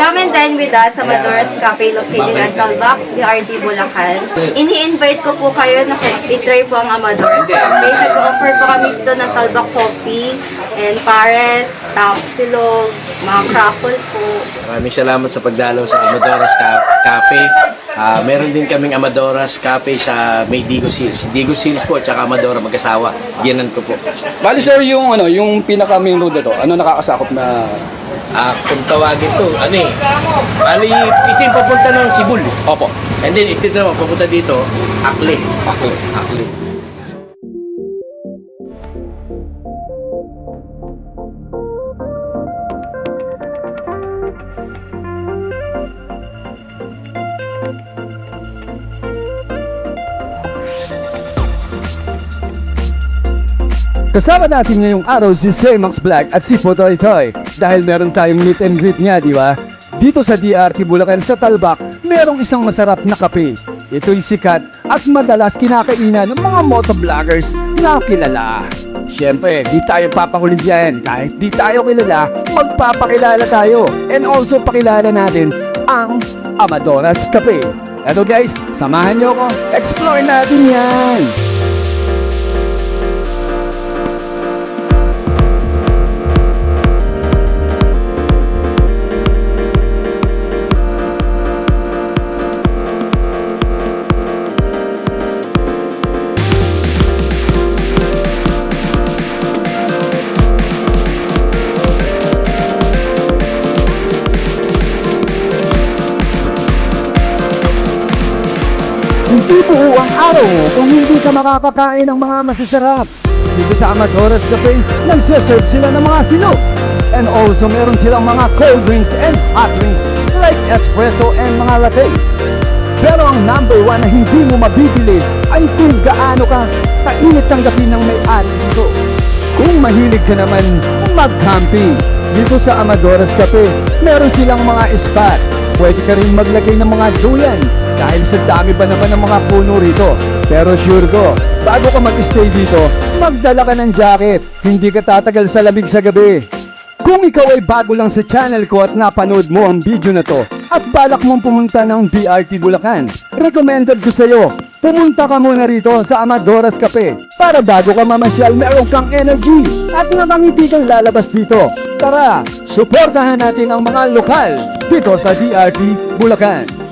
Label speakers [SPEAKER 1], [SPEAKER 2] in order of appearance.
[SPEAKER 1] Come and dine with us sa Madora's Cafe located at Talbak, DRT, Bulacan. Ini-invite ko po kayo na i-try po ang Madora's Cafe. Nag-offer po kami dito ng Talbak Coffee and Pares, Tapsilog, mga crackle po.
[SPEAKER 2] Maraming salamat sa pagdalaw sa Amadoras Cafe. Meron din kaming Amadoras Cafe sa may Digos Hills. Digos Hills po at saka Amadora mag-asawa. Ginan ko po.
[SPEAKER 3] Bali sir, yung pinaka-main road na to, ano nakakasakop na...
[SPEAKER 2] Kung tawagin to, bali, ito yung papunta ng Sibul.
[SPEAKER 3] Opo.
[SPEAKER 2] And then ito naman papunta dito, Akli. Akli.
[SPEAKER 3] Kasama natin ngayong araw si Max Black at si Potoy Toy dahil meron tayong meet and greet niya, di ba? Dito sa DRT Bulacan sa Talbak, merong isang masarap na kape. Ito'y sikat at madalas kinakainan ng mga motovloggers na kilala. Siyempre, di tayo papakulit yan. Kahit di tayo kilala, magpapakilala tayo. And also pakilala natin ang Amadoras Cafe. Eto guys, samahan niyo ako. Explore natin yan! Hindi buo ang araw mo kung hindi ka makakakain ng mga masasarap. Dito sa Amadoras Cafe, nagsaserve sila ng mga silog. And also meron silang mga cold drinks and hot drinks like espresso and mga latte. Pero ang number one na hindi mo mabibili ay kung gaano ka kainit tanggapin ng may-ari dito. Kung mahilig ka naman mag-camping, dito sa Amadoras Cafe, meron silang mga spot. Pwede ka rin maglagay ng mga duyan dahil sa dami ba naman ng mga puno rito. Pero sure ko, bago ka mag-stay dito, magdala ka ng jacket. Hindi ka tatagal sa lamig sa gabi. Kung ikaw ay bago lang sa channel ko at napanood mo ang video na to at balak mong pumunta ng DRT Bulacan, recommended ko sa iyo, pumunta ka muna rito sa Amadoras Cafe para bago ka mamasyal meron kang energy at nakangiti kang lalabas dito. Tara, suportahan natin ang mga lokal dito sa DRT Bulacan.